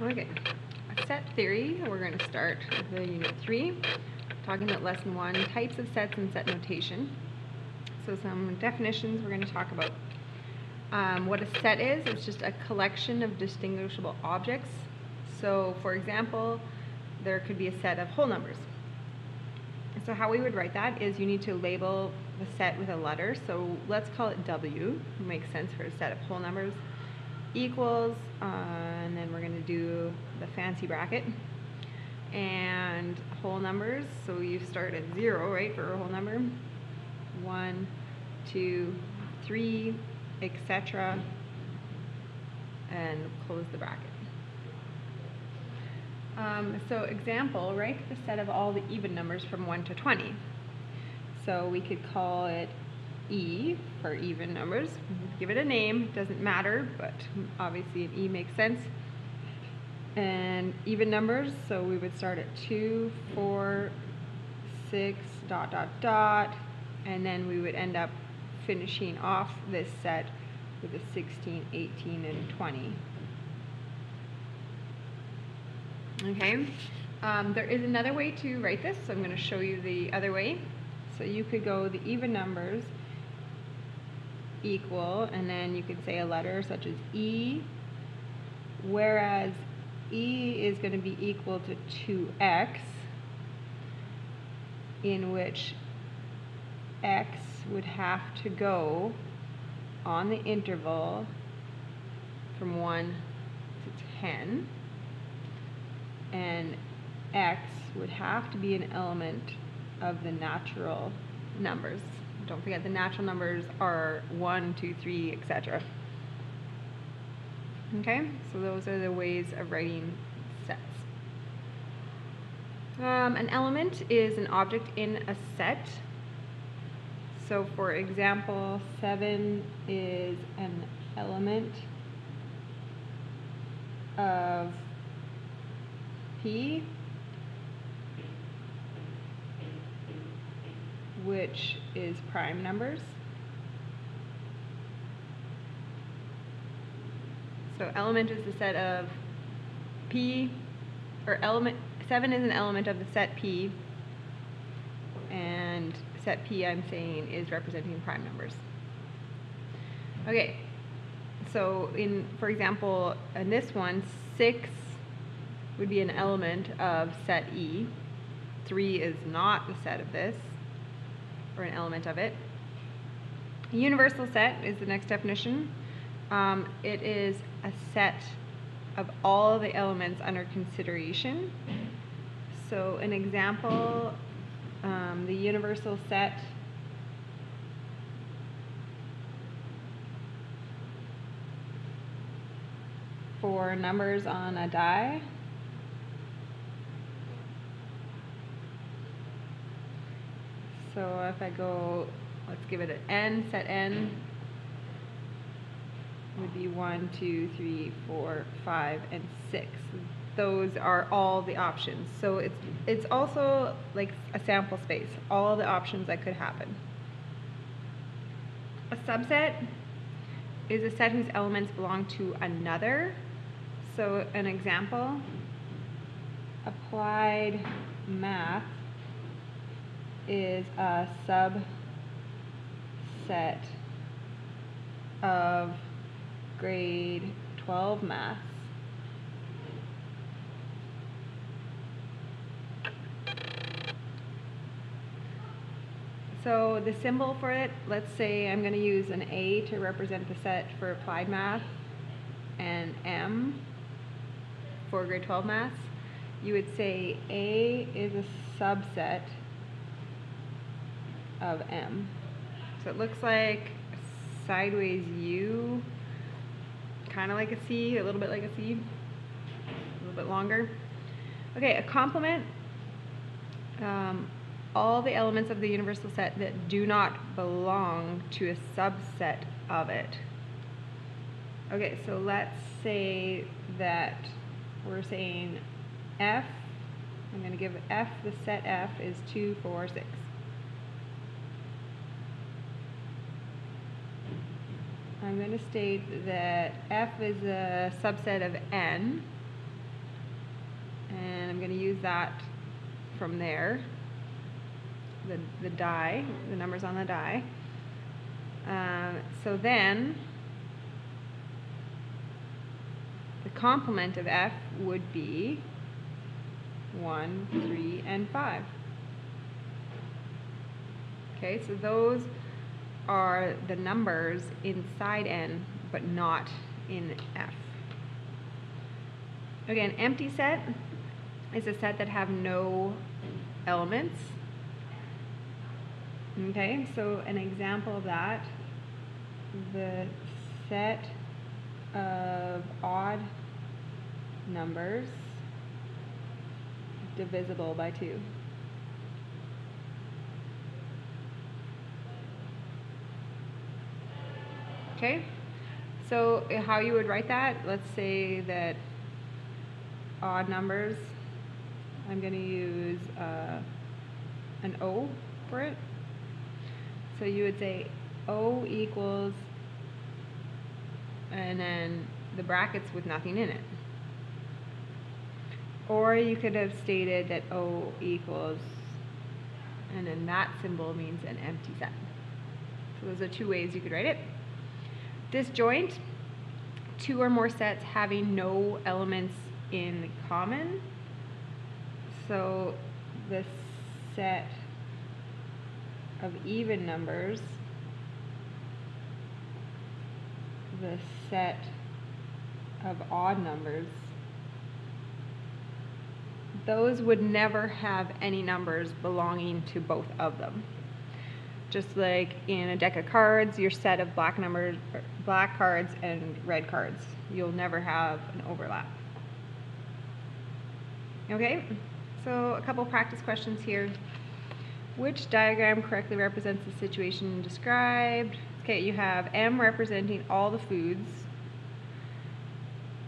Okay, set theory. We're going to start with Unit 3, talking about Lesson 1, types of sets and set notation. So some definitions we're going to talk about. What a set is, it's just a collection of distinguishable objects. So for example, there could be a set of whole numbers. So how we would write that is you need to label the set with a letter. So let's call it W, makes sense for a set of whole numbers, equals, and then we're going to do the fancy bracket, and whole numbers. So you start at 0, right, for a whole number, 1, 2, 3, etc., and close the bracket. So example, right, the set of all the even numbers from 1 to 20. So we could call it E for even numbers. Give it a name, it doesn't matter, but obviously an E makes sense. And even numbers, so we would start at 2, 4, 6, ... and then we would end up finishing off this set with a 16, 18, and 20. Okay, there is another way to write this, so I'm going to show you the other way. So you could go the even numbers equal, and then you could say a letter such as E, whereas E is going to be equal to 2x, in which x would have to go on the interval from 1 to 10, and x would have to be an element of the natural numbers. Don't forget the natural numbers are 1, 2, 3, etc. Okay, so those are the ways of writing sets. An element is an object in a set. So for example, 7 is an element of P, which is prime numbers. So element is the set of P, or element 7 is an element of the set P, and set P, I'm saying, is representing prime numbers. Okay, so for example, in this one, 6 would be an element of set E. 3 is not the set of this, or an element of it. A universal set is the next definition. It is a set of all the elements under consideration. So an example, the universal set for numbers on a die . So if I go, let's give it an N, set N would be 1, 2, 3, 4, 5, and 6. Those are all the options. So it's also like a sample space, all the options that could happen. A subset is a set whose elements belong to another. So an example, applied math is a subset of grade 12 math. So the symbol for it, let's say I'm going to use an A to represent the set for applied math and M for grade 12 math. You would say A is a subset of M. So it looks like a sideways U, kind of like a C, a little bit like a C, a little bit longer. Okay, a complement, all the elements of the universal set that do not belong to a subset of it. Okay, so let's say that we're saying F, I'm going to give F, the set F is 2, 4, 6. I'm going to state that F is a subset of N, going to use that from there, the die, the numbers on the die. So then the complement of F would be 1, 3, and 5. Okay, so those are the numbers inside N, but not in F. Okay, an empty set is a set that have no elements. Okay, so an example of that, the set of odd numbers divisible by 2. Okay, so how you would write that, let's say that odd numbers, I'm going to use an O for it. So you would say O equals, and then the brackets with nothing in it. Or you could have stated that O equals, and then that symbol means an empty set. So those are two ways you could write it. Disjoint, 2 or more sets having no elements in common. So the set of even numbers, the set of odd numbers, those would never have any numbers belonging to both of them. Just like in a deck of cards, your set of black numbers, black cards and red cards, you'll never have an overlap. Okay, so a couple practice questions here. Which diagram correctly represents the situation described? Okay, you have M representing all the foods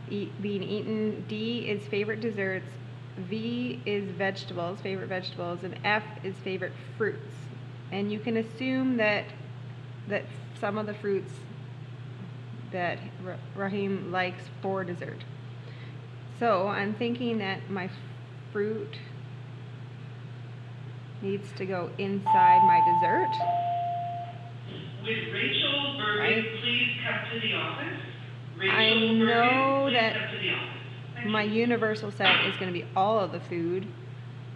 being eaten, D is favorite desserts, V is vegetables, favorite vegetables, and F is favorite fruits. And you can assume that some of the fruits that Rahim likes for dessert. So I'm thinking that my fruit needs to go inside my dessert. Would Rachel Bergen please come to the office? Rachel I know Bergen, that please come to the office. my universal set is going to be all of the food,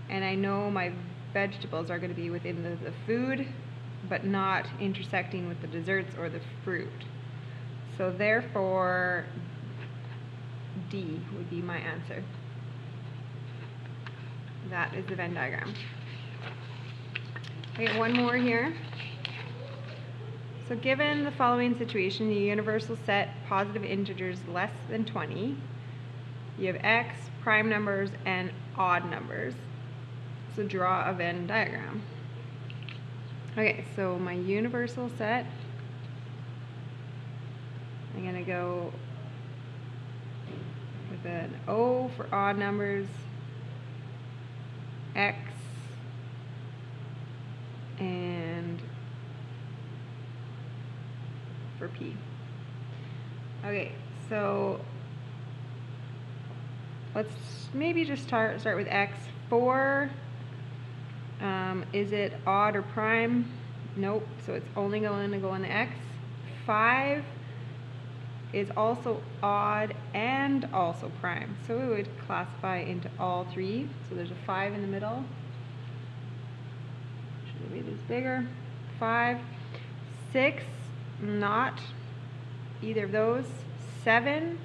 and I know my vegetables are going to be within the food, but not intersecting with the desserts or the fruit. So therefore, D would be my answer. That is the Venn diagram. Okay, one more here. So given the following situation, the universal set positive integers less than 20, you have X, prime numbers, and odd numbers. So draw a Venn diagram. Okay, so my universal set, I'm going to go with an O for odd numbers, X, and for P. Okay, so let's maybe just start with X. 4, is it odd or prime? Nope, so it's only going to go in the X. 5 is also odd and also prime, so it would classify into all 3. So there's a 5 in the middle. Should have made this bigger. 5. 6, not either of those. 7,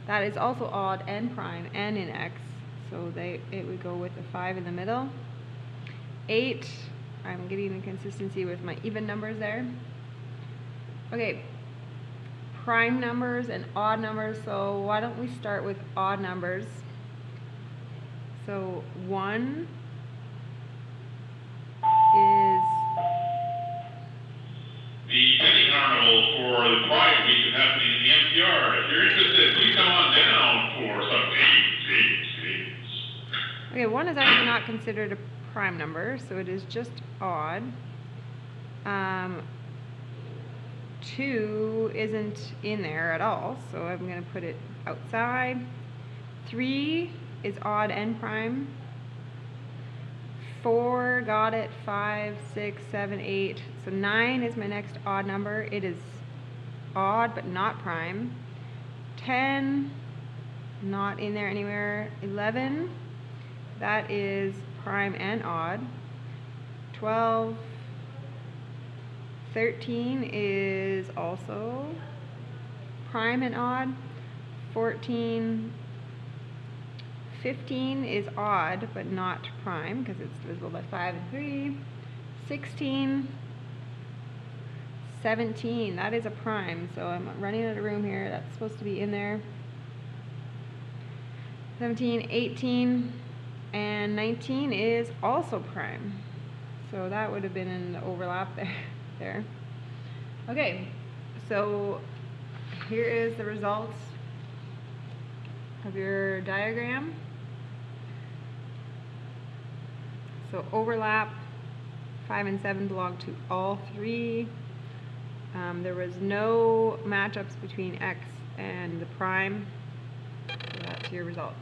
that is also odd and prime and in X, so it would go with the 5 in the middle. 8, I'm getting the consistency with my even numbers there. Okay, prime numbers and odd numbers, so why don't we start with odd numbers. So 1 is... The penny carnival for the Pride Week is happening in the NPR. If you're interested, please come on down for some games. Okay, 1 is actually not considered a prime number, so it is just odd. 2 isn't in there at all, so I'm going to put it outside. 3 is odd and prime. 4 got it, 5, 6, 7, 8. So 9 is my next odd number. It is odd but not prime. 10, not in there anywhere. 11, that is prime and odd. 12, 13 is also prime and odd. 14, 15 is odd but not prime because it's divisible by 5 and 3. 16, 17, that is a prime, so I'm running out of room here. That's supposed to be in there. 17, 18, and 19 is also prime. So that would have been in the overlap there. Okay, so here is the results of your diagram. So overlap, 5 and 7 belong to all 3. There was no matchups between x and the prime. So that's your result.